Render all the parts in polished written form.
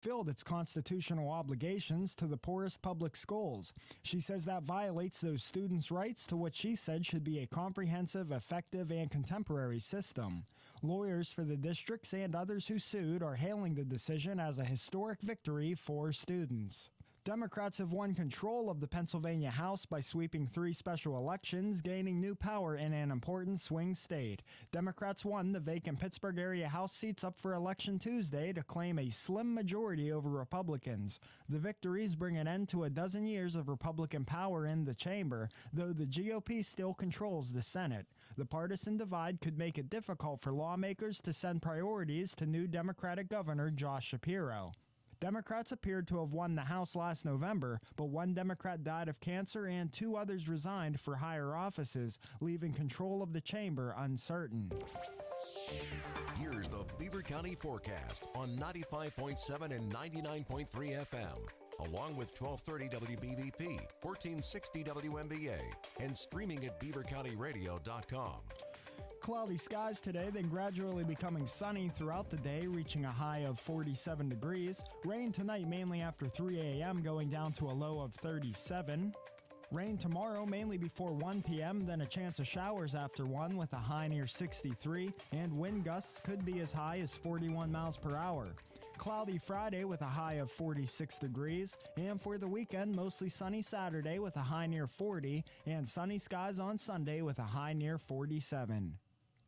fulfilled its constitutional obligations to the poorest public schools. She says that violates those students' rights to what she said should be a comprehensive, effective, and contemporary system. Lawyers for the districts and others who sued are hailing the decision as a historic victory for students. Democrats have won control of the Pennsylvania House by sweeping 3 special elections, gaining new power in an important swing state. Democrats won the vacant Pittsburgh area House seats up for election Tuesday to claim a slim majority over Republicans. The victories bring an end to a dozen years of Republican power in the chamber, though the GOP still controls the Senate. The partisan divide could make it difficult for lawmakers to send priorities to new Democratic Governor Josh Shapiro. Democrats appeared to have won the House last November, but one Democrat died of cancer and 2 others resigned for higher offices, leaving control of the chamber uncertain. Here's the Beaver County forecast on 95.7 and 99.3 FM, along with 1230 WBVP, 1460 WMBA, and streaming at beavercountyradio.com. Cloudy skies today, then gradually becoming sunny throughout the day, reaching a high of 47 degrees. Rain tonight mainly after 3 a.m., going down to a low of 37. Rain tomorrow mainly before 1 p.m., then a chance of showers after 1 with a high near 63, and wind gusts could be as high as 41 miles per hour. Cloudy Friday with a high of 46 degrees, and for the weekend, mostly sunny Saturday with a high near 40, and sunny skies on Sunday with a high near 47.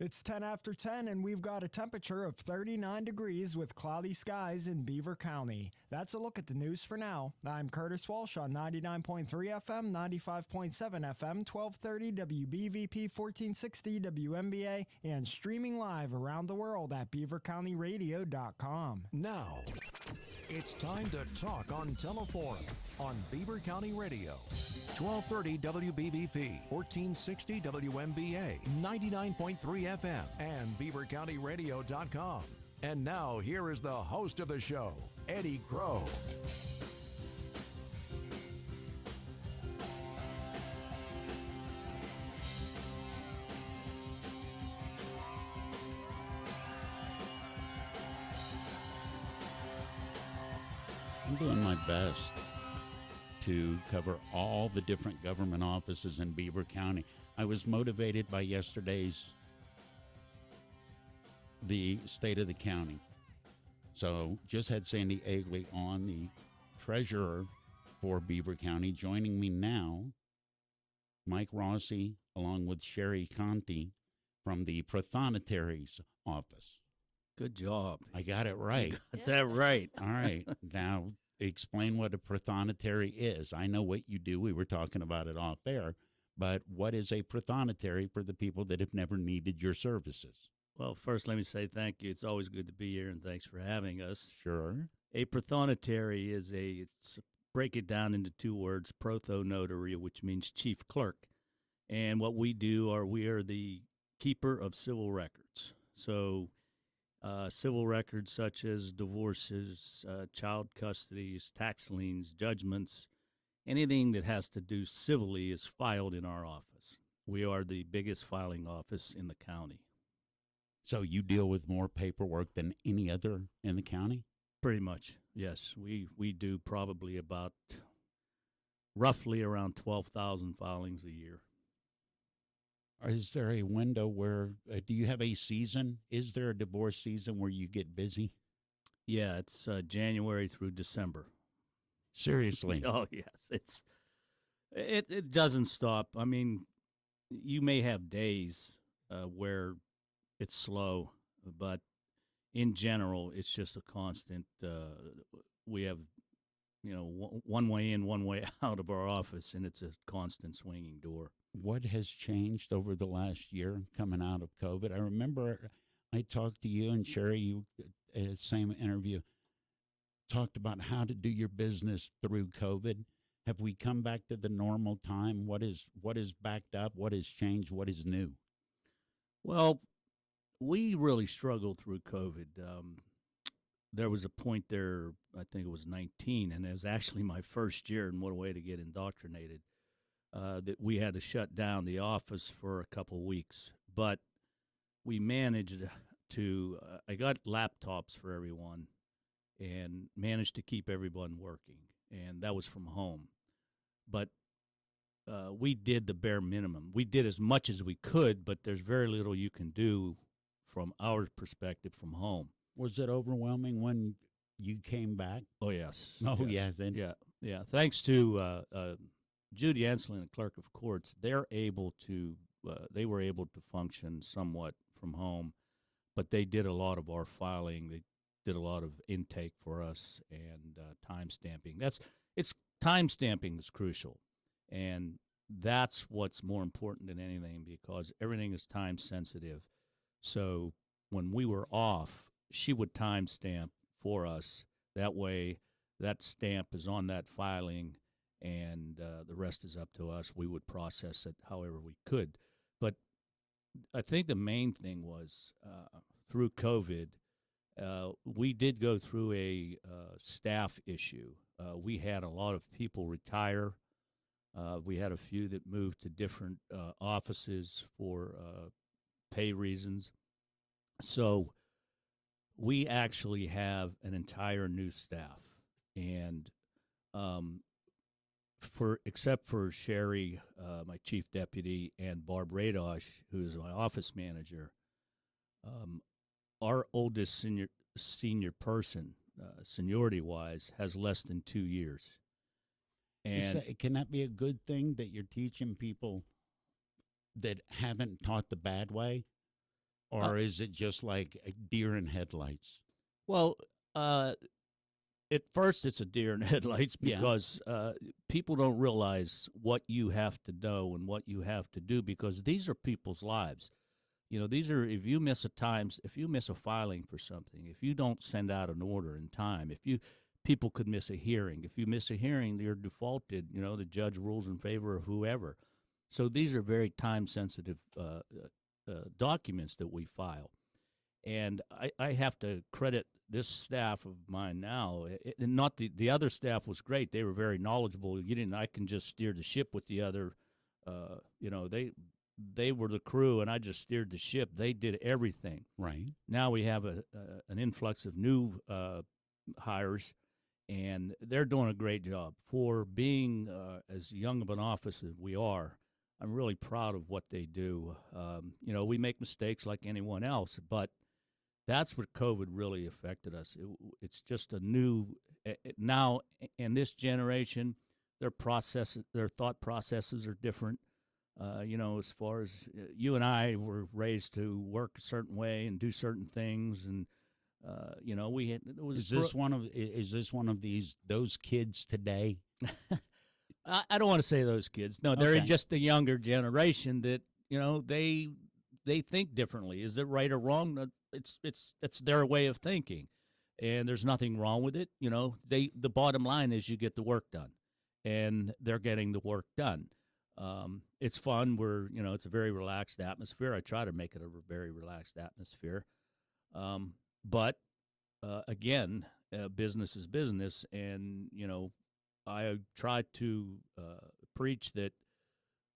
It's 10 after 10, and we've got a temperature of 39 degrees with cloudy skies in Beaver County. That's a look at the news for now. I'm Curtis Walsh on 99.3 FM, 95.7 FM, 1230 WBVP, 1460 WMBA, and streaming live around the world at beavercountyradio.com. Now, it's time to talk on Teleforum on Beaver County Radio. 1230 WBVP, 1460 WMBA, 99.3 FM, and beavercountyradio.com. And now, here is the host of the show, Eddie Crow. I'm doing my best to cover all the different government offices in Beaver County. I was motivated by yesterday's the state of the county. So just had Sandy Agley on, the treasurer for Beaver County. Joining me now, Mike Rossi, along with Shari Conte from the Prothonotary office. Good job. I got it right. That's that right. All right. Now, explain what a prothonotary is. I know what you do. We were talking about it off air. But what is a prothonotary for the people that have never needed your services? Well, first, let me say thank you. It's always good to be here, and thanks for having us. Sure. A prothonotary is break it down into 2 words, prothonotary, which means chief clerk. And what we do we are the keeper of civil records. So civil records such as divorces, child custodies, tax liens, judgments, anything that has to do civilly is filed in our office. We are the biggest filing office in the county. So you deal with more paperwork than any other in the county? Pretty much, yes. We do probably about roughly around 12,000 filings a year. Is there a window where, do you have a season? Is there a divorce season where you get busy? Yeah, it's January through December. Seriously? Oh, yes. It doesn't stop. I mean, you may have days where it's slow, but in general, it's just a constant. We have, one way in, one way out of our office, and it's a constant swinging door. What has changed over the last year coming out of COVID? I remember I talked to you and Shari, you same interview, talked about how to do your business through COVID. Have we come back to the normal time? What is backed up? What has changed? What is new? Well, we really struggled through COVID. There was a point there, I think it was 19, and it was actually my first year, and what a way to get indoctrinated. That we had to shut down the office for a couple of weeks. But we managed to, I got laptops for everyone, and managed to keep everyone working, and that was from home. But we did the bare minimum. We did as much as we could, but there's very little you can do from our perspective from home. Was it overwhelming when you came back? Oh, yes. Oh, yes. And Yeah. Thanks to Judy Enslin, the clerk of courts, they were able to function somewhat from home, but they did a lot of our filing. They did a lot of intake for us and time stamping. Time stamping is crucial, and that's what's more important than anything because everything is time sensitive. So when we were off, she would time stamp for us. That way, that stamp is on that filing, and the rest is up to us. We would process it however we could. But I think the main thing was through COVID, we did go through a staff issue. We had a lot of people retire. We had a few that moved to different offices for pay reasons. So we actually have an entire new staff. And except for Shari, my chief deputy, and Barb Radosh, who is my office manager, our oldest senior person, seniority-wise, has less than 2 years. And can that be a good thing that you're teaching people that haven't taught the bad way? Or is it just like a deer in headlights? Well, at first it's a deer in headlights because people don't realize what you have to know and what you have to do because these are people's lives. You know, these are if you miss a filing for something, if you don't send out an order in time, people could miss a hearing. If you miss a hearing, you're defaulted. You know, the judge rules in favor of whoever. So these are very time sensitive documents that we file. And I have to credit this staff of mine now. And not the other staff was great. They were very knowledgeable. I can just steer the ship with the other. They were the crew, and I just steered the ship. They did everything. Right. Now we have an influx of new hires, and they're doing a great job. For being as young of an office as we are, I'm really proud of what they do. We make mistakes like anyone else, but that's what COVID really affected us. It's just a new now in this generation, their thought processes are different. As far as you and I were raised to work a certain way and do certain things, and Is this one of those kids today? I don't want to say those kids. No, they're just the younger generation that they think differently. Is it right or wrong? It's their way of thinking, and there's nothing wrong with it. The bottom line is you get the work done, and they're getting the work done. It's fun. It's a very relaxed atmosphere. I try to make it a very relaxed atmosphere. But again, business is business, and I try to preach that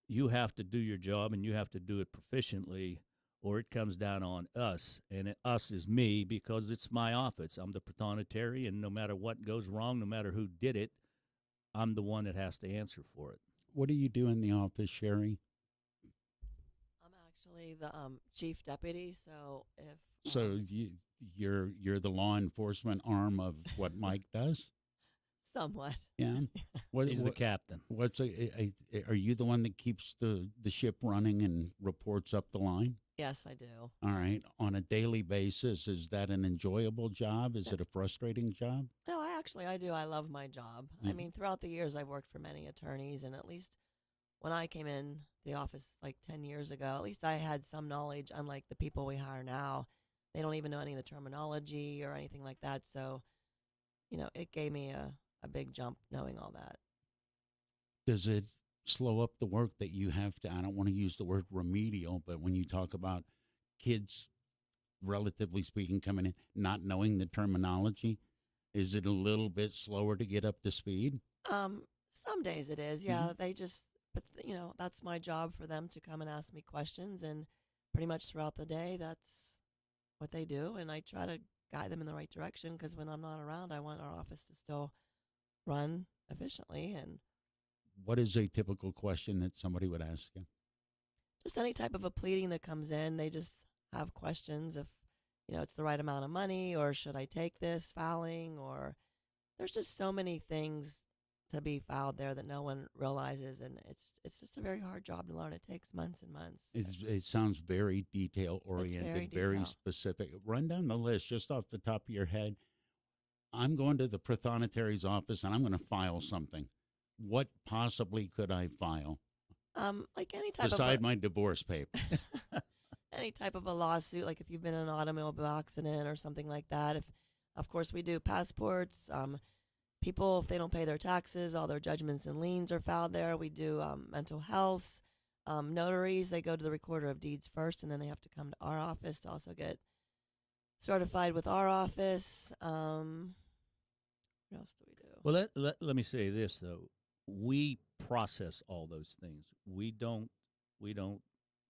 you have to do your job and you have to do it proficiently, or it comes down on us, and us is me because it's my office. I'm the Prothonotary, and no matter what goes wrong, no matter who did it, I'm the one that has to answer for it. What do you do in the office, Shari? I'm actually the chief deputy, so if So you're the law enforcement arm of what Mike does? somewhat. Yeah. She's the captain. Are you the one that keeps the ship running and reports up the line? Yes, I do. All right. On a daily basis, is that an enjoyable job? Is it a frustrating job? No, I do. I love my job. I mean, throughout the years, I've worked for many attorneys, and at least when I came in the office like 10 years ago, at least I had some knowledge, unlike the people we hire now. They don't even know any of the terminology or anything like that. So, it gave me a big jump knowing all that. Does it slow up the work that you have to? I don't want to use the word remedial, but when you talk about kids, relatively speaking, coming in, not knowing the terminology, is it a little bit slower to get up to speed? Some days it is. Yeah, but that's my job for them to come and ask me questions, and pretty much throughout the day, that's what they do. And I try to guide them in the right direction, because when I'm not around, I want our office to still run efficiently. And What is a typical question that somebody would ask you? just any type of a pleading that comes in, they just have questions if, it's the right amount of money, or should I take this filing, or there's just so many things to be filed there that no one realizes, and it's just a very hard job to learn. It takes months and months. It sounds very detail oriented, very detailed. specific. Run down the list just off the top of your head. I'm going to the Prothonotary's office and I'm going to file something. What possibly could I file? Like any type Beside of my divorce paper. any type of a lawsuit, like if you've been in an automobile accident or something like that. If, of course, we do passports. People, if they don't pay their taxes, all their judgments and liens are filed there. We do mental health. Notaries, they go to the recorder of deeds first, and then they have to come to our office to also get certified with our office. What else do we do? Well, let me say this though: we process all those things. We don't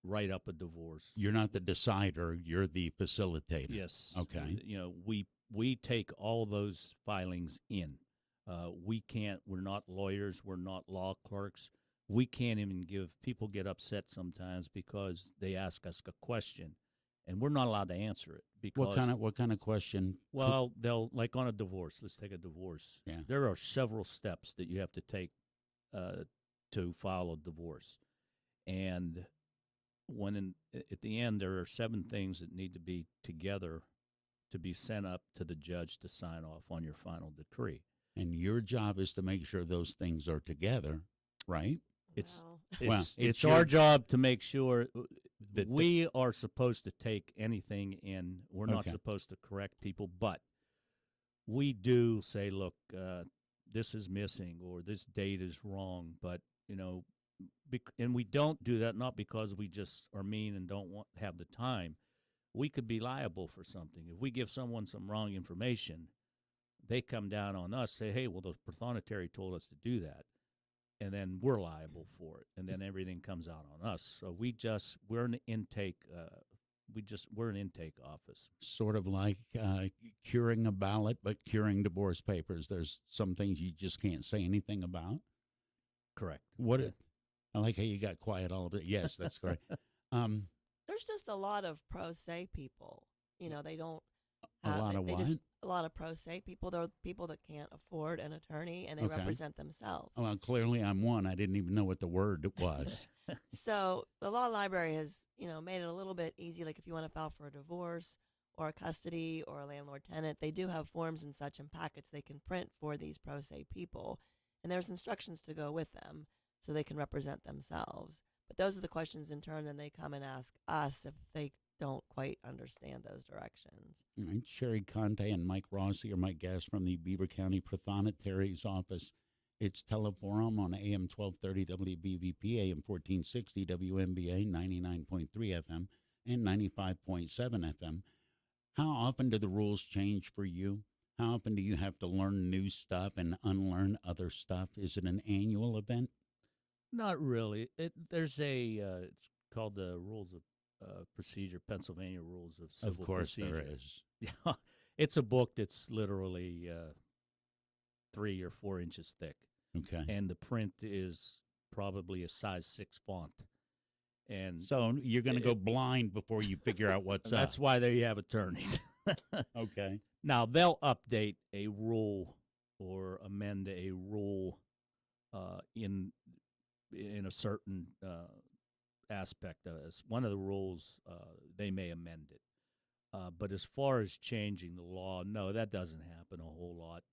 write up a divorce. You're not the decider, you're the facilitator. Yes. Okay. We take all those filings in. We can't. We're not lawyers. We're not law clerks. We can't even give. People get upset sometimes because they ask us a question, and we're not allowed to answer it because What kind of question? well, they'll like on a divorce. Let's take a divorce. Yeah. There are several steps that you have to take to file a divorce, and at the end there are 7 things that need to be together to be sent up to the judge to sign off on your final decree. And your job is to make sure those things are together, right? It's Well, Well, it's it's our your- job to make sure That- we are supposed to take anything in. We're not Okay. supposed to correct people, but we do say, look, this is missing or this date is wrong. But and we don't do that not because we just are mean and don't have the time. We could be liable for something if we give someone some wrong information. They come down on us, say, hey, well, the Prothonotary told us to do that. And then we're liable for it. And then everything comes out on us. So we're an intake, we're an intake office. Sort of like curing a ballot, but curing divorce papers. There's some things you just can't say anything about. Correct. What? I like how you got quiet all of it. Yes, that's correct. there's just a lot of pro se people. They don't A have, lot of they what? just a lot of pro se people. They're people that can't afford an attorney, and they Okay. represent themselves. Well, clearly I'm one. I didn't even know what the word was. So the law library has, made it a little bit easy. Like if you want to file for a divorce or a custody or a landlord tenant, they do have forms and such and packets they can print for these pro se people, and there's instructions to go with them so they can represent themselves. But those are the questions in turn, then they come and ask us if they don't quite understand those directions. All right, Shari Conte and Mike Rossi are my guests from the Beaver County Prothonotary's office. It's Teleforum on AM 1230 WBVP, AM 1460 WMBA, 99.3 FM, and 95.7 FM. How often do the rules change for you? How often do you have to learn new stuff and unlearn other stuff? Is it an annual event? Not really. There's it's called the Rules of Procedure, Pennsylvania Rules of Civil Of course Procedure. there is. Yeah, it's a book that's literally 3 or 4 inches thick, Okay. and the print is probably a size 6 font. And So you're going to go blind before you figure out what's up. that's why they have attorneys. Okay. Now they'll update a rule or amend a rule in a certain aspect of this. One of the rules, they may amend it. But as far as changing the law, no, that doesn't happen a whole lot.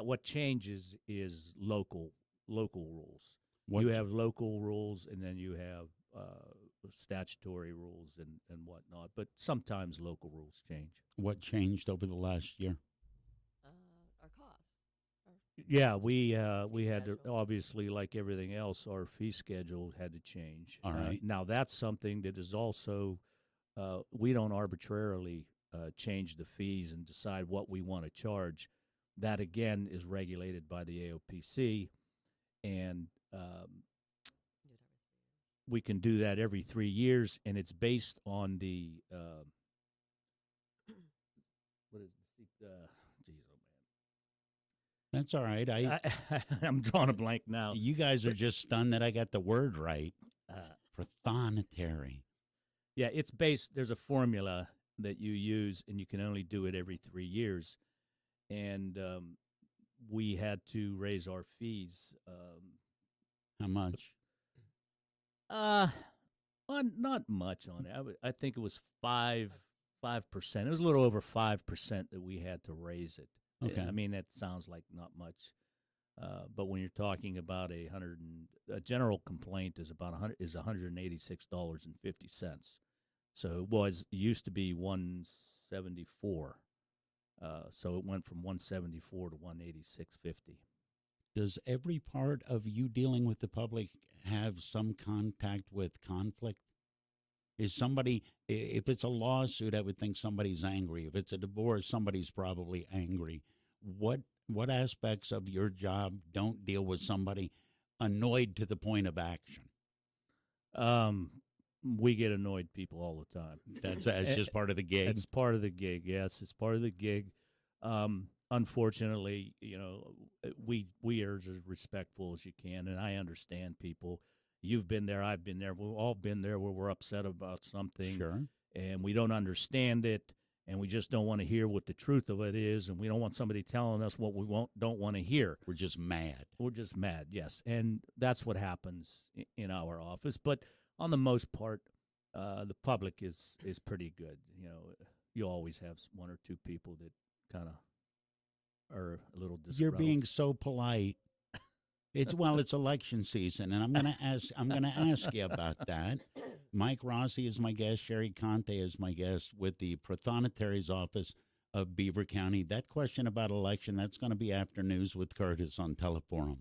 What changes is local rules. You have local rules, and then you have statutory rules and whatnot. But sometimes local rules change. What changed over the last year? Our costs. Yeah, we had to, schedule. obviously, like everything else, our fee schedule had to change. All right. Now that's something that is also we don't arbitrarily change the fees and decide what we want to charge. That again is regulated by the AOPC, and we can do that every 3 years, and it's based on the what is the geez, oh That's all right. man, I'm drawing a blank now. You guys are just stunned that I got the word right. Prothonotary. Yeah, it's based. There's a formula that you use, and you can only do it every 3 years. And we had to raise our fees. How much? Not much on it. I think it was 5%. It was a little over 5% that we had to raise it. Okay. I mean, that sounds like not much, but when you're talking about a general complaint is about $186.50. So it used to be $174. So it went from $174 to $186.50. Does every part of you dealing with the public have some contact with conflict? Is somebody, if it's a lawsuit, I would think somebody's angry. If it's a divorce, somebody's probably angry. What aspects of your job don't deal with somebody annoyed to the point of action? We get annoyed people all the time. That's just part of the gig. It's part of the gig. Yes, it's part of the gig. Unfortunately, we are as respectful as you can, and I understand people. You've been there. I've been there. We've all been there where we're upset about something, Sure. and we don't understand it, and we just don't want to hear what the truth of it is, and we don't want somebody telling us what we don't want to hear. We're just mad. We're just mad, yes, and that's what happens in our office. But on the most part, the public is pretty good. You always have one or two people that kind of are a little disgruntled. You're being so polite. It's election season, and I'm gonna ask you about that. Mike Rossi is my guest. Shari Conte is my guest with the Prothonotary's office of Beaver County. That question about election, that's going to be after news with Curtis on Teleforum.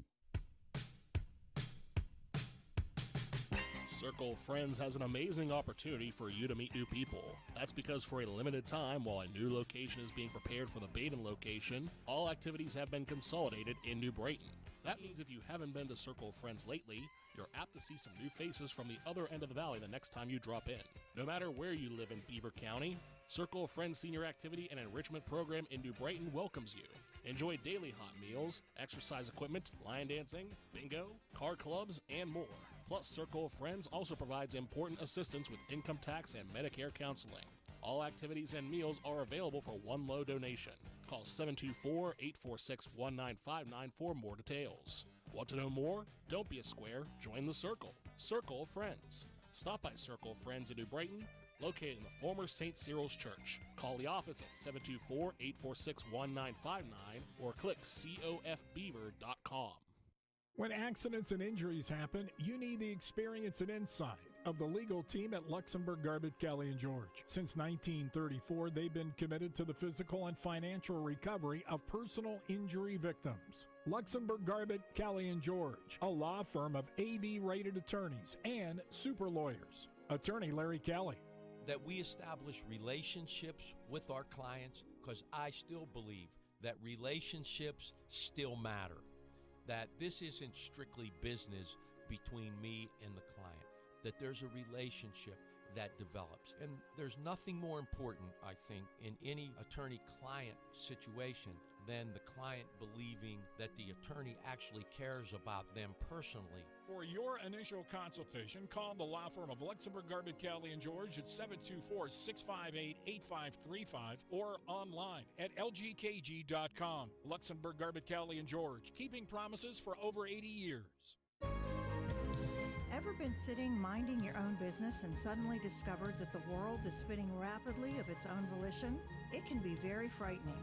Circle Friends has an amazing opportunity for you to meet new people. That's because for a limited time, while a new location is being prepared for the Baden location, all activities have been consolidated in New Brighton. That means if you haven't been to Circle Friends lately, you're apt to see some new faces from the other end of the valley the next time you drop in. No matter where you live in Beaver County, Circle Friends Senior Activity and Enrichment Program in New Brighton welcomes you. Enjoy daily hot meals, exercise equipment, line dancing, bingo, car clubs, and more. Plus, Circle Friends also provides important assistance with income tax and Medicare counseling. All activities and meals are available for one low donation. Call 724-846-1959 for more details. Want to know more? Don't be a square. Join the Circle. Circle Friends. Stop by Circle Friends in New Brighton, located in the former St. Cyril's Church. Call the office at 724-846-1959 or click cofbeaver.com. When accidents and injuries happen, you need the experience and insight of the legal team at Luxembourg, Garbett, Kelly & George. Since 1934, they've been committed to the physical and financial recovery of personal injury victims. Luxembourg, Garbett, Kelly & George, a law firm of AV-rated attorneys and super lawyers. Attorney Larry Kelly. That we establish relationships with our clients, because I still believe that relationships still matter. That this isn't strictly business between me and the client, that there's a relationship that develops. And there's nothing more important, I think, in any attorney-client situation than the client believing that the attorney actually cares about them personally. For your initial consultation, call the law firm of Luxembourg, Garbett, Kelly & George at 724-658-8535 or online at lgkg.com. Luxembourg, Garbett, Kelly & George, keeping promises for over 80 years. Ever been sitting minding your own business and suddenly discovered that the world is spinning rapidly of its own volition? It can be very frightening.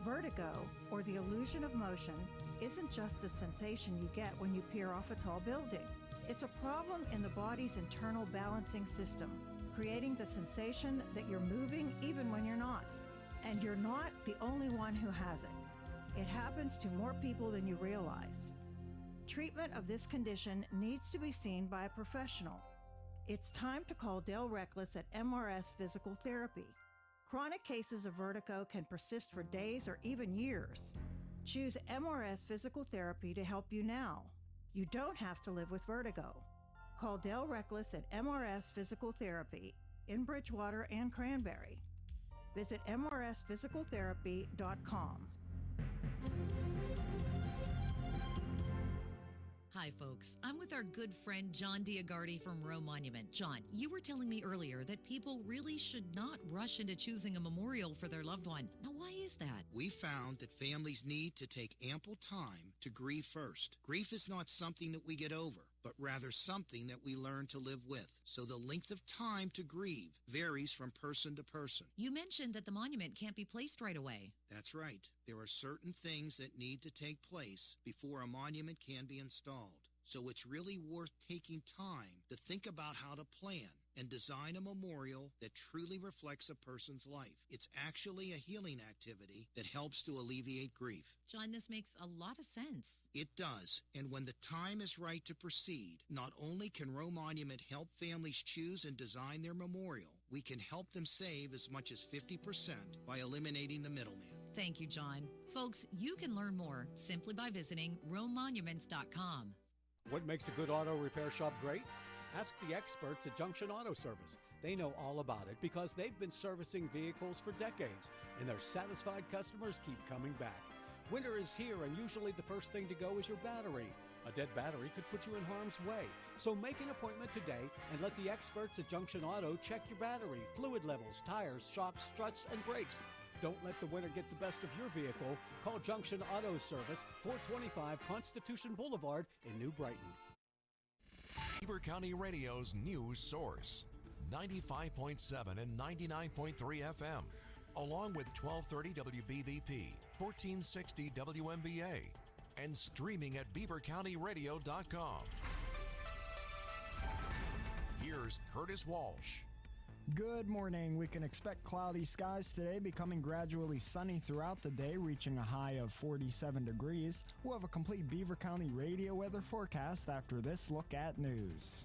Vertigo, or the illusion of motion, isn't just a sensation you get when you peer off a tall building. It's a problem in the body's internal balancing system, creating the sensation that you're moving even when you're not. And you're not the only one who has it. It happens to more people than you realize. Treatment of this condition needs to be seen by a professional. It's time to call Dale Reckless at MRS Physical Therapy. Chronic cases of vertigo can persist for days or even years. Choose MRS Physical Therapy to help you now. You don't have to live with vertigo. Call Dale Reckless at MRS Physical Therapy in Bridgewater and Cranberry. Visit mrsphysicaltherapy.com. Hi, folks. I'm with our good friend John Diagardi from Roe Monument. John, you were telling me earlier that people really should not rush into choosing a memorial for their loved one. Now, why is that? We found that families need to take ample time to grieve first. Grief is not something that we get over, but rather something that we learn to live with. So the length of time to grieve varies from person to person. You mentioned that the monument can't be placed right away. That's right. There are certain things that need to take place before a monument can be installed. So it's really worth taking time to think about how to plan and design a memorial that truly reflects a person's life. It's actually a healing activity that helps to alleviate grief. John, this makes a lot of sense. It does, and when the time is right to proceed, not only can Roe Monument help families choose and design their memorial, we can help them save as much as 50% by eliminating the middleman. Thank you, John. Folks, you can learn more simply by visiting RoeMonuments.com. What makes a good auto repair shop great? Ask the experts at Junction Auto Service. They know all about it because they've been servicing vehicles for decades, and their satisfied customers keep coming back. Winter is here, and usually the first thing to go is your battery. A dead battery could put you in harm's way. So make an appointment today and let the experts at Junction Auto check your battery, fluid levels, tires, shocks, struts, and brakes. Don't let the winter get the best of your vehicle. Call Junction Auto Service, 425 Constitution Boulevard in New Brighton. Beaver County Radio's news source, 95.7 and 99.3 FM, along with 1230 WBVP, 1460 WMBA, and streaming at beavercountyradio.com. Here's Curtis Walsh. Good morning. We can expect cloudy skies today, becoming gradually sunny throughout the day, reaching a high of 47 degrees. We'll have a complete Beaver County radio weather forecast after this look at news.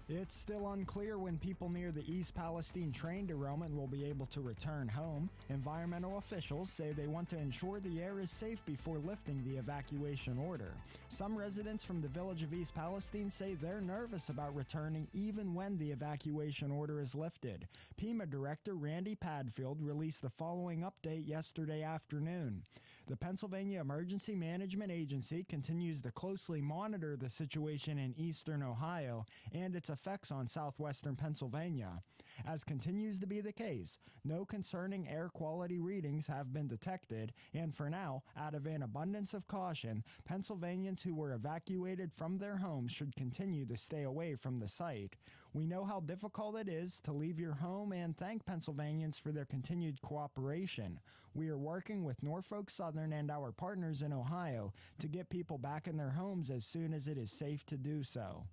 It's still unclear when people near the East Palestine train derailment will be able to return home. Environmental officials say they want to ensure the air is safe before lifting the evacuation order. Some residents from the village of East Palestine say they're nervous about returning even when the evacuation order is lifted. PEMA Director Randy Padfield released the following update yesterday afternoon. The Pennsylvania Emergency Management Agency continues to closely monitor the situation in eastern Ohio and its effects on southwestern Pennsylvania. As continues to be the case, no concerning air quality readings have been detected, and for now, out of an abundance of caution, Pennsylvanians who were evacuated from their homes should continue to stay away from the site. We know how difficult it is to leave your home and thank Pennsylvanians for their continued cooperation. We are working with Norfolk Southern and our partners in Ohio to get people back in their homes as soon as it is safe to do so.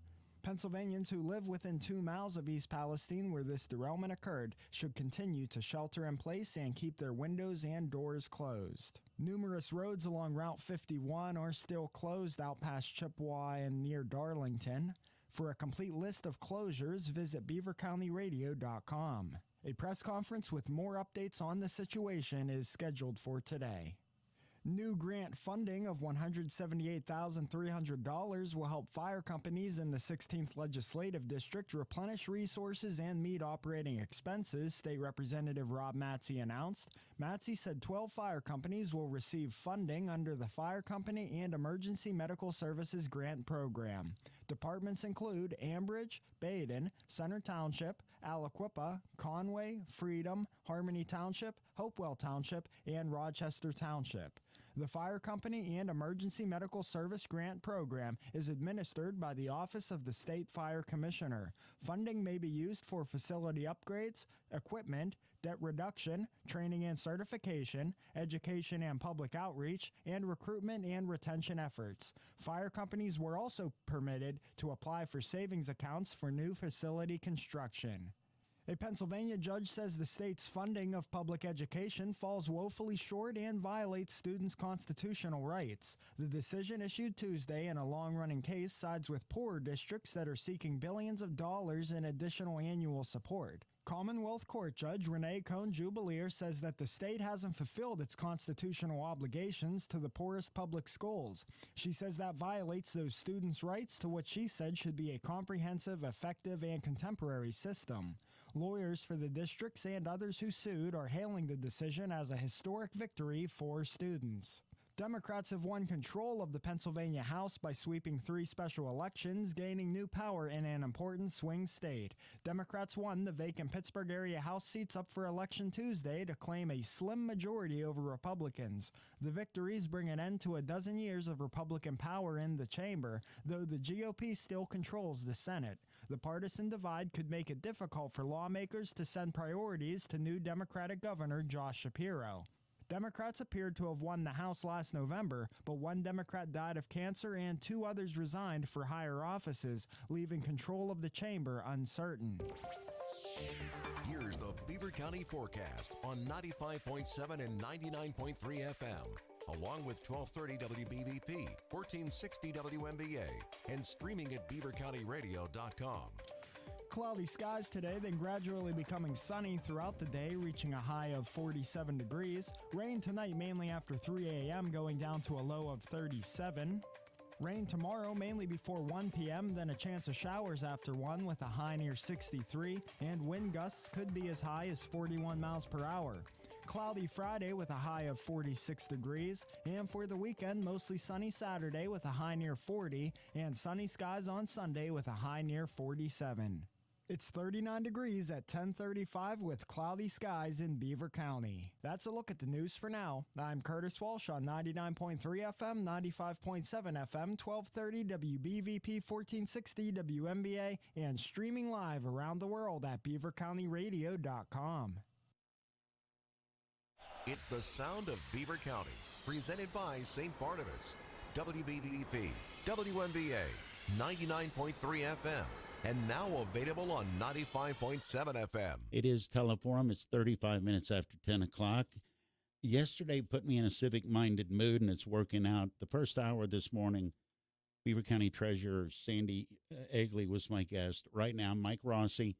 Pennsylvanians who live within 2 miles of East Palestine where this derailment occurred should continue to shelter in place and keep their windows and doors closed. Numerous roads along Route 51 are still closed out past Chippewa and near Darlington. For a complete list of closures, visit beavercountyradio.com. A press conference with more updates on the situation is scheduled for today. New grant funding of $178,300 will help fire companies in the 16th Legislative District replenish resources and meet operating expenses, State Representative Rob Matzey announced. Matzey said 12 fire companies will receive funding under the Fire Company and Emergency Medical Services Grant Program. Departments include Ambridge, Baden, Center Township, Aliquippa, Conway, Freedom, Harmony Township, Hopewell Township, and Rochester Township. The Fire Company and Emergency Medical Service Grant Program is administered by the Office of the State Fire Commissioner. Funding may be used for facility upgrades, equipment, debt reduction, training and certification, education and public outreach, and recruitment and retention efforts. Fire companies were also permitted to apply for savings accounts for new facility construction. A Pennsylvania judge says the state's funding of public education falls woefully short and violates students' constitutional rights. The decision issued Tuesday in a long-running case sides with poorer districts that are seeking billions of dollars in additional annual support. Commonwealth Court Judge Renee Cohn-Jubileer says that the state hasn't fulfilled its constitutional obligations to the poorest public schools. She says that violates those students' rights to what she said should be a comprehensive, effective, and contemporary system. Lawyers for the districts and others who sued are hailing the decision as a historic victory for students. Democrats have won control of the Pennsylvania House by sweeping 3 special elections, gaining new power in an important swing state. Democrats won the vacant Pittsburgh area House seats up for election Tuesday to claim a slim majority over Republicans. The victories bring an end to a dozen years of Republican power in the chamber, though the GOP still controls the Senate. The partisan divide could make it difficult for lawmakers to send priorities to new Democratic Governor Josh Shapiro. Democrats appeared to have won the House last November, but one Democrat died of cancer and 2 others resigned for higher offices, leaving control of the chamber uncertain. Here's the Beaver County forecast on 95.7 and 99.3 FM, along with 1230 WBVP, 1460 WMBA, and streaming at beavercountyradio.com. Cloudy skies today, then gradually becoming sunny throughout the day, reaching a high of 47 degrees. Rain tonight mainly after 3 a.m., going down to a low of 37. Rain tomorrow mainly before 1 p.m., then a chance of showers after 1 with a high near 63, and wind gusts could be as high as 41 miles per hour. Cloudy Friday with a high of 46 degrees, and for the weekend, mostly sunny Saturday with a high near 40, and sunny skies on Sunday with a high near 47. It's 39 degrees at 10:35 with cloudy skies in Beaver County. That's a look at the news for now. I'm Curtis Walsh on 99.3 FM, 95.7 FM, 1230 WBVP, 1460 WMBA, and streaming live around the world at beavercountyradio.com. It's the sound of Beaver County, presented by St. Barnabas, WBVP, WMBA, 99.3 FM. And now available on 95.7 FM. It is Teleforum. It's 35 minutes after 10 o'clock. Yesterday put me in a civic-minded mood, and it's working out. The first hour this morning, Beaver County Treasurer Sandy Egley was my guest. Right now, Mike Rossi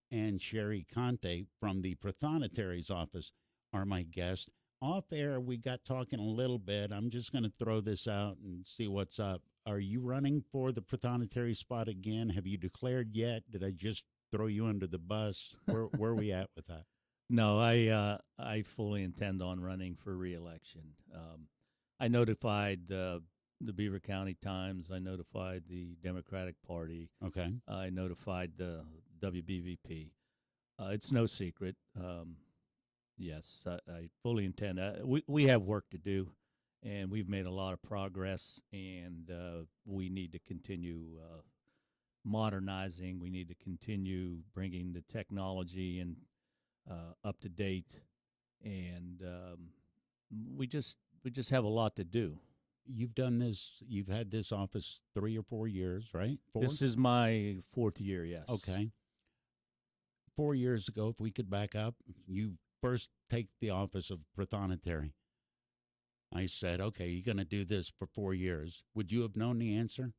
and Shari Conte from the Prothonotary's office are my guests. Off air, we got talking a little bit. I'm just going to throw this out and see what's up. Are you running for the Prothonotary spot again? Have you declared yet? Did I just throw you under the bus? Where are we at with that? No, I fully intend on running for re-election. I notified the Beaver County Times. I notified the Democratic Party. Okay. I notified the WBVP. It's no secret. Yes, I fully intend. We have work to do. And we've made a lot of progress, and we need to continue modernizing. We need to continue bringing the technology and up to date, and we just have a lot to do. You've done this. You've had this office 3 or 4 years, right? 4? This is my 4th year. Yes. Okay. 4 years ago, if we could back up, you first take the office of Prothonotary. I said, okay, you're going to do this for 4 years. Would you have known the answer?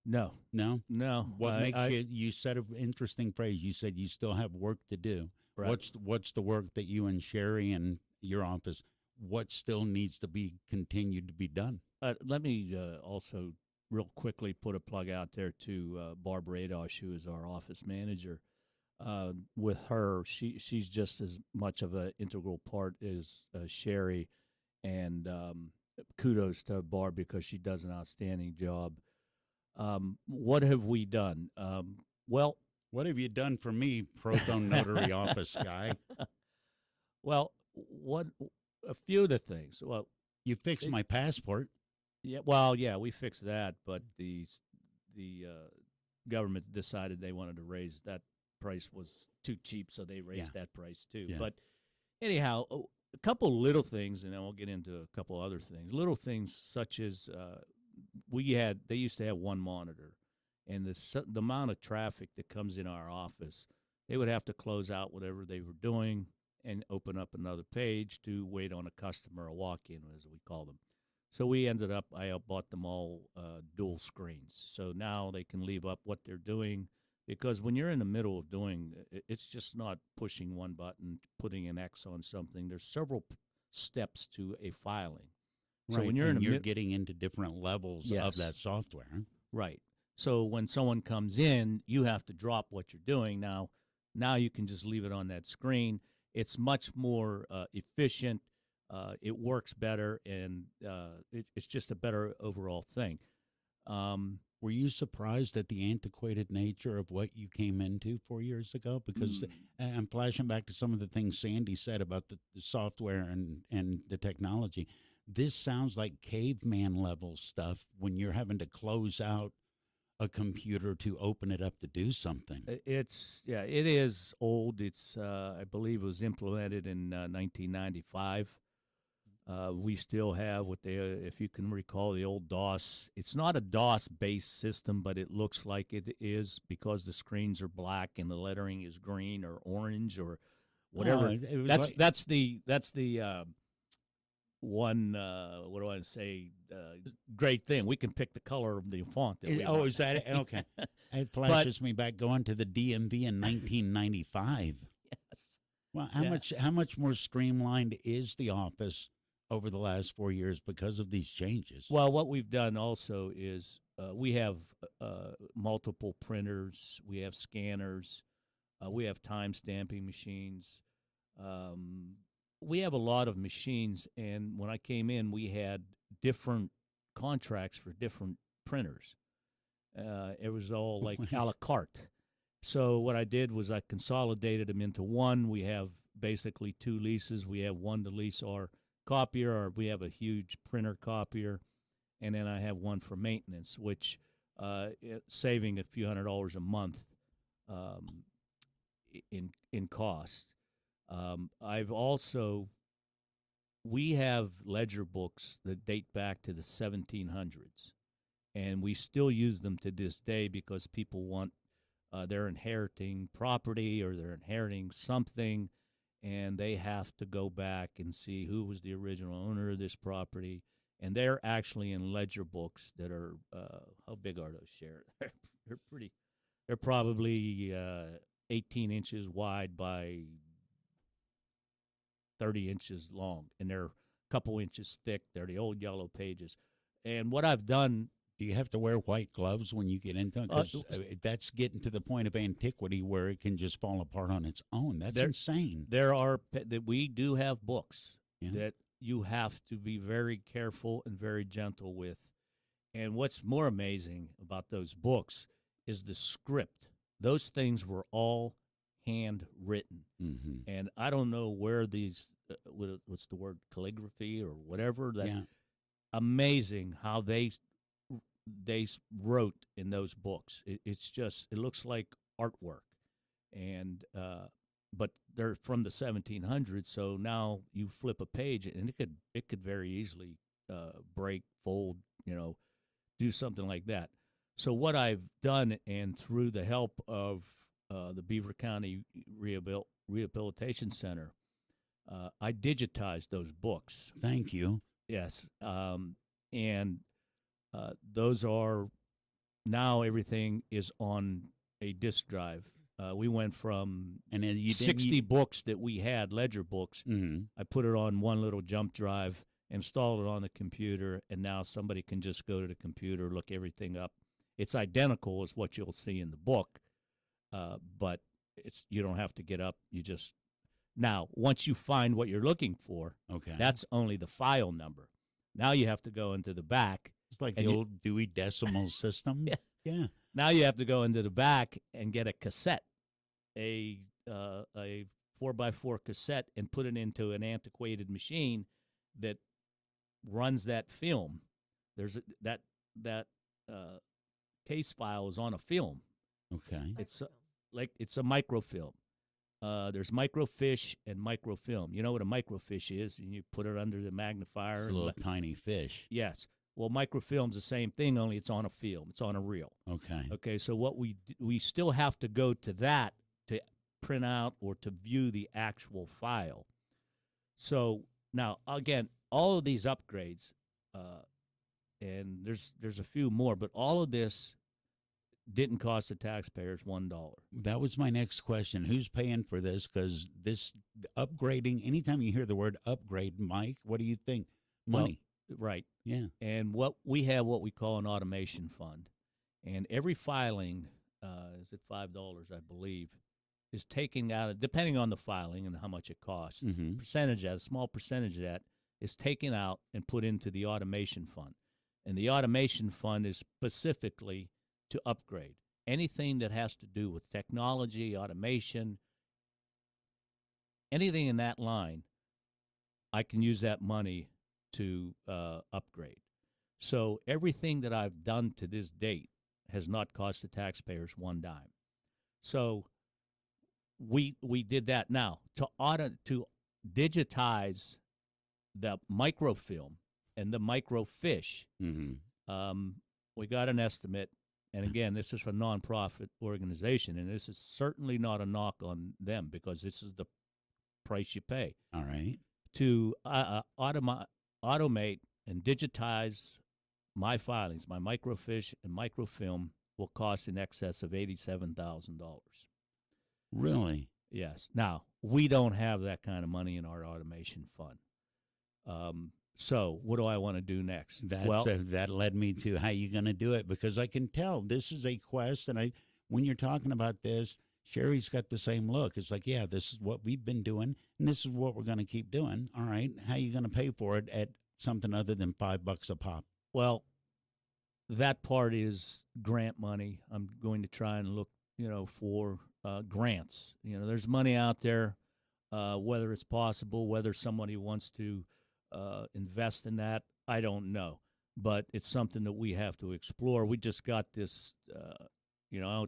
No. No? No. What makes you said an interesting phrase. You said you still have work to do. Right. What's the work that you and Shari and your office, what still needs to be continued to be done? Let me also real quickly put a plug out there to Barbara Adosh, who is our office manager. With her, she's just as much of an integral part as Shari. And kudos to Barb because she does an outstanding job. What have we done? Well, what have you done for me, Prothonotary office guy? Well, a few of the things. Well, you fixed my passport. Yeah. Well, yeah, we fixed that, but the government decided they wanted to raise that price was too cheap, so they raised that price too. Yeah. But anyhow. A couple little things, and then we'll get into a couple other things. Little things such as they used to have one monitor, and the amount of traffic that comes in our office, they would have to close out whatever they were doing and open up another page to wait on a customer, a walk-in, as we call them. So I bought them all dual screens. So now they can leave up what they're doing. Because when you're in the middle of doing, it's just not pushing one button, putting an X on something. There's several steps to a filing. Right. So when you're you're getting into different levels of that software. Right. So when someone comes in, you have to drop what you're doing. Now, Now you can just leave it on that screen. It's much more efficient. It works better, and it's just a better overall thing. Were you surprised at the antiquated nature of what you came into 4 years ago? Because I'm flashing back to some of the things Sandy said about the software and the technology. This sounds like caveman level stuff when you're having to close out a computer to open it up to do something. It is old. It's I believe it was implemented in 1995. We still have what if you can recall, the old DOS. It's not a DOS-based system, but it looks like it is because the screens are black and the lettering is green or orange or whatever. That's the one. What do I say? Great thing. We can pick the color of the font. That we want. Is that it? Okay? It flashes me back going to the DMV in 1995. Yes. Well, how much more streamlined is the office over the last 4 years because of these changes? Well, what we've done also is we have multiple printers, we have scanners, we have time stamping machines. We have a lot of machines, and when I came in, we had different contracts for different printers. It was all like a la carte. So what I did was I consolidated them into one. We have basically two leases. We have one to lease our copier, or we have a huge printer copier, and then I have one for maintenance, which saving a few $100s a month in cost. We have ledger books that date back to the 1700s, and we still use them to this day because people want they're inheriting property or they're inheriting something, and they have to go back and see who was the original owner of this property. And they're actually in ledger books that are, how big are those, Shari? They're pretty, they're probably 18 inches wide by 30 inches long, and they're a couple inches thick. They're the old yellow pages. And what I've done... Do you have to wear white gloves when you get into it? Because that's getting to the point of antiquity where it can just fall apart on its own. That's insane. We do have books that you have to be very careful and very gentle with. And what's more amazing about those books is the script. Those things were all handwritten. Mm-hmm. And I don't know where these, what's the word, calligraphy or whatever. Amazing how they wrote in those books. It's just, it looks like artwork. And but they're from the 1700s, so now you flip a page and it could very easily break, fold, do something like that. So what I've done, and through the help of the Beaver County Rehabilitation Center, I digitized those books. Thank you. Yes, and those are, now everything is on a disk drive. We went from 60 books that we had, ledger books. Mm-hmm. I put it on one little jump drive, installed it on the computer, and now somebody can just go to the computer, look everything up. It's identical as what you'll see in the book, but you don't have to get up. You just, now, once you find what you're looking for, that's only the file number. Now you have to go into the back. It's like the old Dewey Decimal System. Yeah. Now you have to go into the back and get a cassette, a 4x4 cassette, and put it into an antiquated machine that runs that film. There's that case file is on a film. Okay. It's a microfilm. There's microfiche and microfilm. You know what a microfiche is? And you put it under the magnifier. A little tiny fish. Yes. Well, microfilm's the same thing, only it's on a film. It's on a reel. Okay. So what we still have to go to that to print out or to view the actual file. So now, again, all of these upgrades, and there's a few more, but all of this didn't cost the taxpayers $1. That was my next question. Who's paying for this? Because this upgrading, anytime you hear the word upgrade, Mike, what do you think? Money. Well, right. Yeah. And what we call an automation fund. And every filing, is it $5, I believe, is taking out, depending on the filing and how much it costs, percentage of that, a small percentage of that is taken out and put into the automation fund. And the automation fund is specifically to upgrade. Anything that has to do with technology, automation, anything in that line, I can use that money to upgrade. So everything that I've done to this date has not cost the taxpayers one dime. So we did that. Now, to digitize the microfilm and the microfiche, we got an estimate. And again, this is for a nonprofit organization, and this is certainly not a knock on them because this is the price you pay. All right. To automate and digitize my filings, my microfiche and microfilm will cost in excess of $87,000. Really? Yes. Now, we don't have that kind of money in our automation fund. So what do I want to do next? That led me to how you going to do it, because I can tell this is a quest. And when you're talking about this, Shari's got the same look. It's like, yeah, this is what we've been doing, and this is what we're going to keep doing. All right, how are you going to pay for it at something other than $5 a pop? Well, that part is grant money. I'm going to try and look, for grants. There's money out there, whether it's possible, whether somebody wants to invest in that, I don't know. But it's something that we have to explore. We just got this, I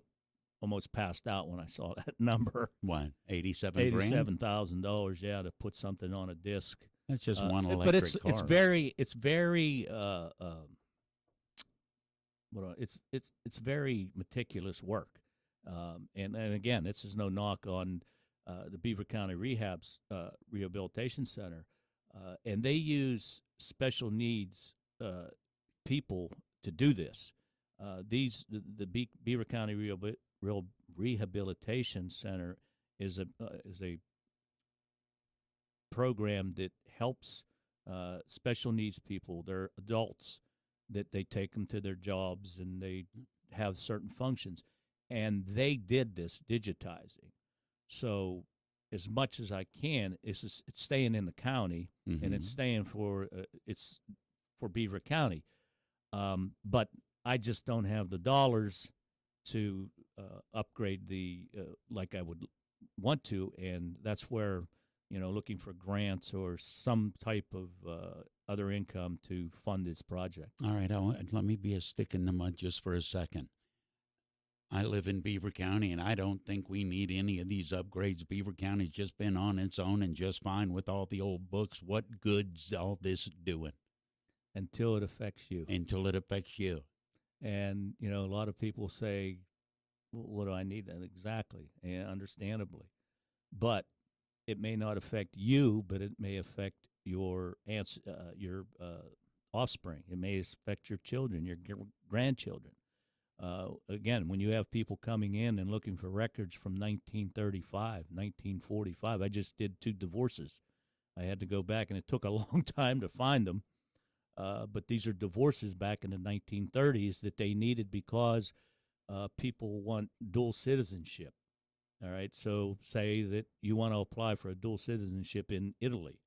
almost passed out when I saw that number. What, $87,000? Yeah, to put something on a disc. That's just one electric but car. It's very it's very meticulous work. And again, this is no knock on the Beaver County Rehabilitation Center, and they use special needs people to do this. The Beaver County Rehabilitation Center is a program that helps special needs people. They're adults that they take them to their jobs and they have certain functions. And they did this digitizing. So as much as I can, it's staying in the county, and it's staying for Beaver County. But I just don't have the dollars to upgrade like I would want to, and that's where looking for grants or some type of other income to fund this project. All right, let me be a stick in the mud just for a second. I live in Beaver County, and I don't think we need any of these upgrades. Beaver County's just been on its own and just fine with all the old books. What good's all this doing? Until it affects you. Until it affects you. And, a lot of people say, well, what do I need? And exactly, and understandably. But it may not affect you, but it may affect your offspring. It may affect your children, your grandchildren. Again, when you have people coming in and looking for records from 1935, 1945, I just did 2 divorces. I had to go back, and it took a long time to find them. But these are divorces back in the 1930s that they needed because people want dual citizenship. All right, so say that you want to apply for a dual citizenship in Italy.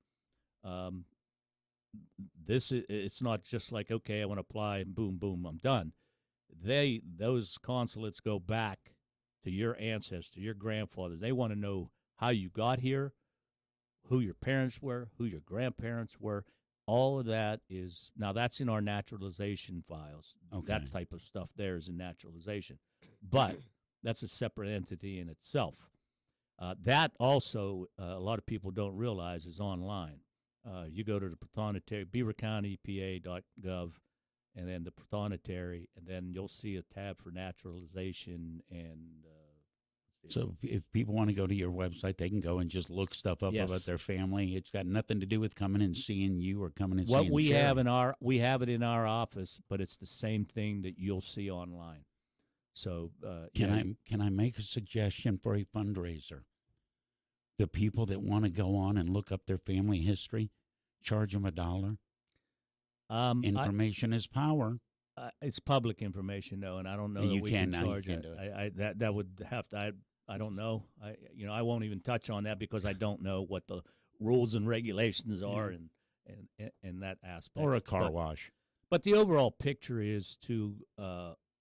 It's not just like, okay, I want to apply, and boom, boom, I'm done. Those consulates go back to your ancestor, your grandfather. They want to know how you got here, who your parents were, who your grandparents were. All of that is now that's in our naturalization files. Okay. That type of stuff there is in naturalization, but that's a separate entity in itself. That also a lot of people don't realize is online. You go to the Prothonotary, beavercountypa.gov. And then the Prothonotary, and then you'll see a tab for naturalization. And so if people want to go to your website, they can go and just look stuff up about their family. It's got nothing to do with coming and seeing you or coming and seeing what we Shari. have it in our office, but it's the same thing that you'll see online. So can I make a suggestion for a fundraiser? The people that want to go on and look up their family history, charge them $1. Information is power. It's public information, though, and I don't know that we can charge it. Do it. That would have to. I don't know. I won't even touch on that because I don't know what the rules and regulations are and that aspect. Or a car wash. But the overall picture is to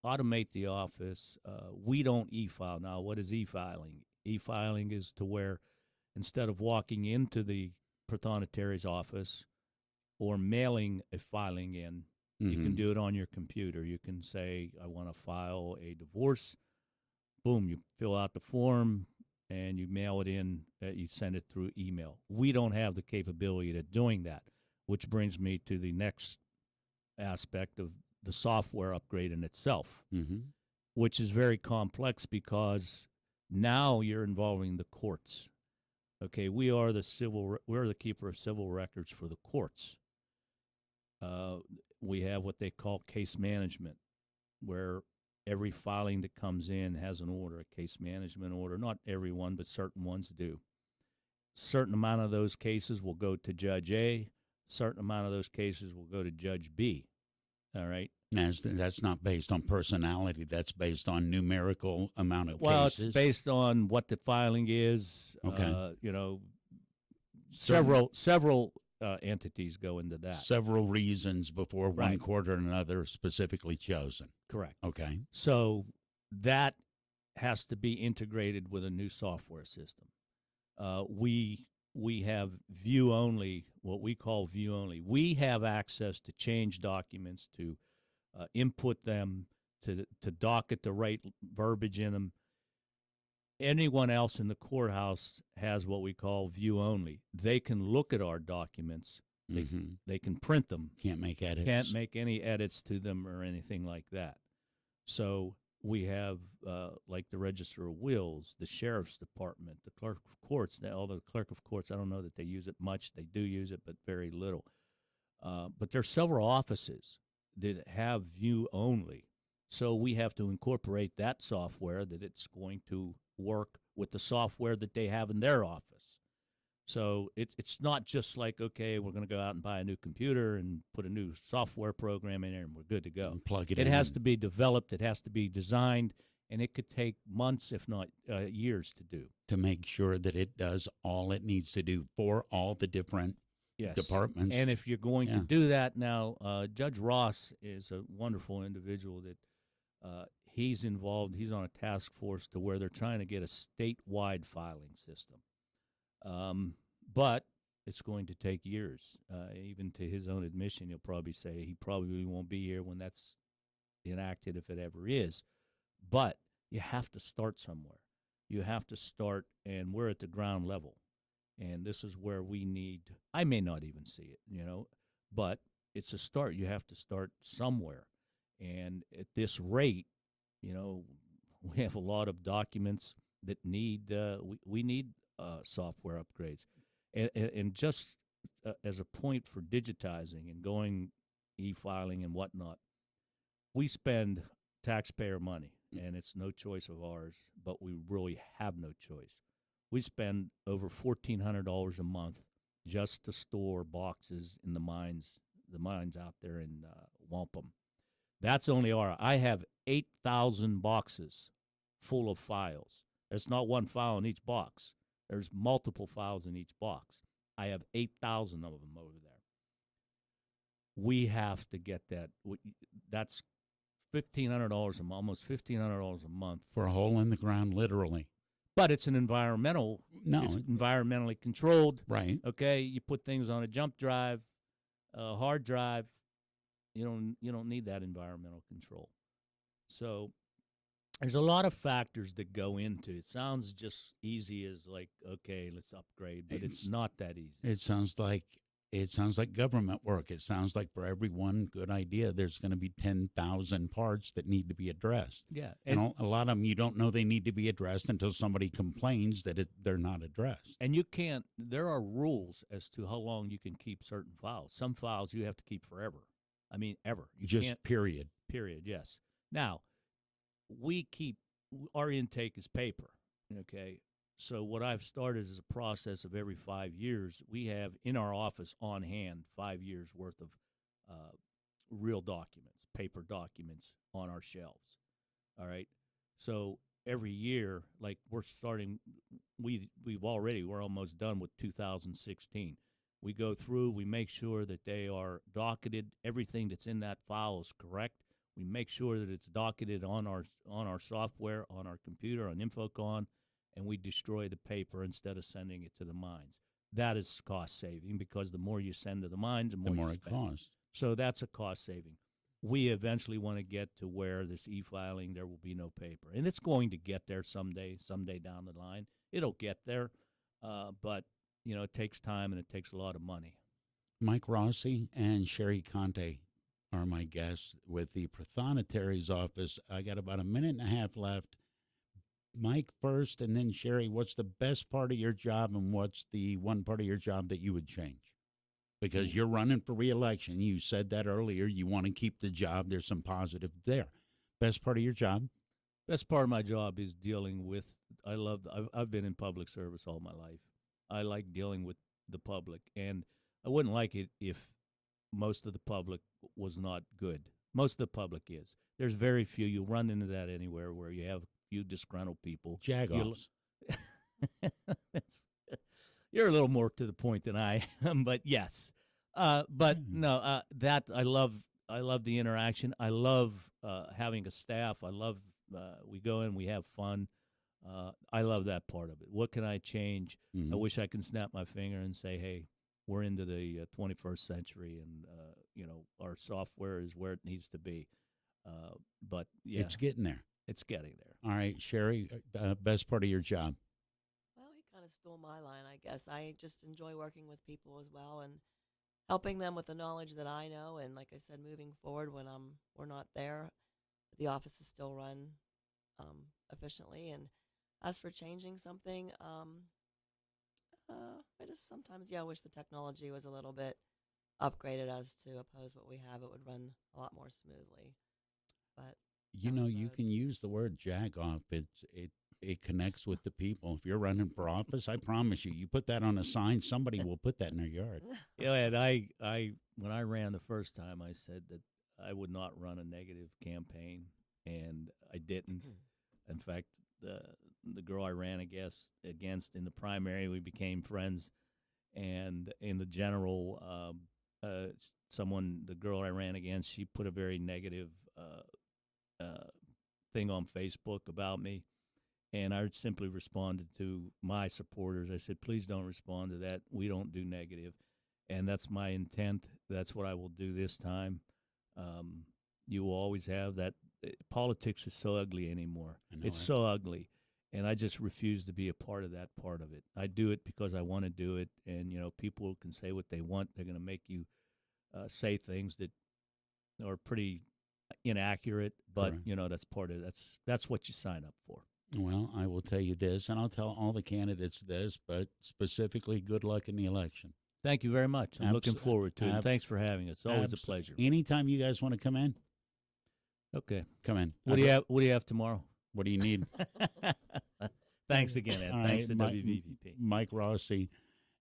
automate the office. We don't e-file. Now, what is e-filing? E-filing is to where instead of walking into the Prothonotary office or mailing a filing in, you can do it on your computer. You can say, I want to file a divorce. Boom, you fill out the form and you mail it in. You send it through email. We don't have the capability of doing that, which brings me to the next aspect of the software upgrade in itself, which is very complex because now you're involving the courts. Okay, we're the keeper of civil records for the courts. We have what they call case management, where every filing that comes in has an order, a case management order. Not every one, but certain ones do. Certain amount of those cases will go to Judge A. Certain amount of those cases will go to Judge B. All right? That's not based on personality. That's based on numerical amount of well, cases. It's based on what the filing is. Okay. Several entities go into that. Several reasons before one court or another specifically chosen. Correct. Okay. So that has to be integrated with a new software system. We have view only, what we call view only. We have access to change documents, to input them, to docket the right verbiage in them. Anyone else in the courthouse has what we call view only. They can look at our documents. They can print them. Can't make edits. Can't make any edits to them or anything like that. So we have like the Register of Wills, the Sheriff's Department, the Clerk of Courts. Although the Clerk of Courts, I don't know that they use it much. They do use it, but very little. But there are several offices that have view only. So we have to incorporate that software that it's going to work with the software that they have in their office. So it's not just like, okay, we're going to go out and buy a new computer and put a new software program in there and we're good to go. And plug it in. It has to be developed. It has to be designed. And it could take months, if not years, to do. To make sure that it does all it needs to do for all the different departments. And if you're going to do that now, Judge Ross is a wonderful individual that he's involved. He's on a task force to where they're trying to get a statewide filing system. But it's going to take years. Even to his own admission, he'll probably say he probably won't be here when that's enacted, if it ever is. But you have to start somewhere. You have to start, and we're at the ground level. And this is where we need, I may not even see it, but it's a start. You have to start somewhere. And at this rate, we have a lot of documents that need, we need software upgrades. And just as a point for digitizing and going e-filing and whatnot, we spend taxpayer money, and it's no choice of ours, but we really have no choice. We spend over $1,400 a month just to store boxes in the mines out there in Wampum. That's only I have 8,000 boxes full of files. There's not one file in each box. There's multiple files in each box. I have 8,000 of them over there. We have to get that. That's $1,500 a month, almost $1,500 a month. For a hole in the ground, literally. But it's an it's environmentally controlled. Right. Okay, you put things on a jump drive, a hard drive. You don't need that environmental control. So there's a lot of factors that go into it. It sounds just easy as like, okay, let's upgrade, but it's not that easy. It sounds like government work. It sounds like for every one good idea, there's going to be 10,000 parts that need to be addressed. Yeah. And a lot of them, you don't know they need to be addressed until somebody complains that they're not addressed. And there are rules as to how long you can keep certain files. Some files you have to keep forever. I mean, ever. You can't. Period. Period, yes. Now, our intake is paper, okay? So what I've started is a process of every 5 years. We have in our office on hand 5 years worth of real documents, paper documents on our shelves. All right. So every year, like we're almost done with 2016. We go through, we make sure that they are docketed. Everything that's in that file is correct. We make sure that it's docketed on our software, on our computer, on Infocon, and we destroy the paper instead of sending it to the mines. That is cost saving, because the more you send to the mines, the more it spend. costs. So that's a cost saving. We eventually want to get to where this e-filing, there will be no paper. And it's going to get there someday down the line. It'll get there, but, it takes time and it takes a lot of money. Mike Rossi and Shari Conte are my guests with the Prothonotary's office. I got about a minute and a half left. Mike first, and then Shari, what's the best part of your job, and what's the one part of your job that you would change? Because you're running for re-election. You said that earlier. You want to keep the job. There's some positive there. Best part of your job? Best part of my job is dealing with, I've been in public service all my life. I like dealing with the public, and I wouldn't like it if most of the public was not good. Most of the public is. There's very few. You run into that anywhere where you have a few disgruntled people. Jag-offs. You're a little more to the point than I am, but yes. But no, that I love the interaction. I love having a staff. I love we go in, we have fun. I love that part of it. What can I change? Mm-hmm. I wish I can snap my finger and say, hey, we're into the 21st century, and our software is where it needs to be. But yeah, it's getting there. It's getting there. All right, Shari, best part of your job? Well, he kind of stole my line, I guess. I just enjoy working with people as well and helping them with the knowledge that I know. And like I said, moving forward when we're not there, the office is still run efficiently. And as for changing something, I just sometimes, I wish the technology was a little bit upgraded as to oppose what we have. It would run a lot more smoothly. But you can use the word jag-off. It connects with the people. If you're running for office, I promise you, you put that on a sign, somebody will put that in their yard. Yeah, and I when I ran the first time, I said that I would not run a negative campaign, and I didn't. In fact, the girl I ran against in the primary, we became friends, and in the general, the girl I ran against, she put a very negative thing on Facebook about me, and I simply responded to my supporters. I said, please don't respond to that. We don't do negative, and that's my intent. That's what I will do this time. You will always have that. Politics is so ugly anymore. It's so ugly, and I just refuse to be a part of that part of it. I do it because I want to do it, and people can say what they want. They're going to make you say things that are pretty inaccurate, but that's part of it. That's what you sign up for. Well, I will tell you this, and I'll tell all the candidates this, but specifically, good luck in the election. Thank you very much. I'm looking forward to it. And thanks for having us. It's always a pleasure. Anytime you guys want to come in. Okay. Come in. What do you have tomorrow? What do you need? Thanks again, Ed. Thanks to WVVP. Mike Rossi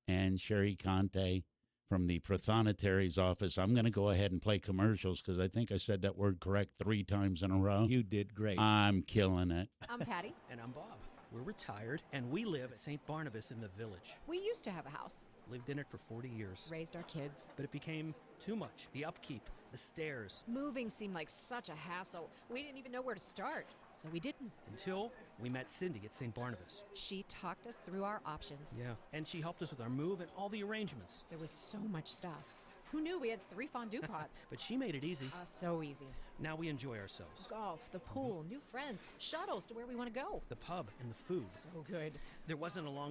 and Shari Conte from the Prothonotary's office. I'm going to go ahead and play commercials because I think I said that word correct 3 times in a row. You did great. I'm killing it. I'm Patty. And I'm Bob. We're retired, and we live at St. Barnabas in the Village. We used to have a house. Lived in it for 40 years. Raised our kids. But it became too much. The upkeep, the stairs. Moving seemed like such a hassle. We didn't even know where to start, so we didn't. Until we met Cindy at St. Barnabas. She talked us through our options. Yeah, and she helped us with our move and all the arrangements. There was so much stuff. Who knew we had 3 fondue pots? But she made it easy. So easy. Now we enjoy ourselves. Golf, the pool, new friends, shuttles to where we want to go. The pub and the food. So good. There wasn't a long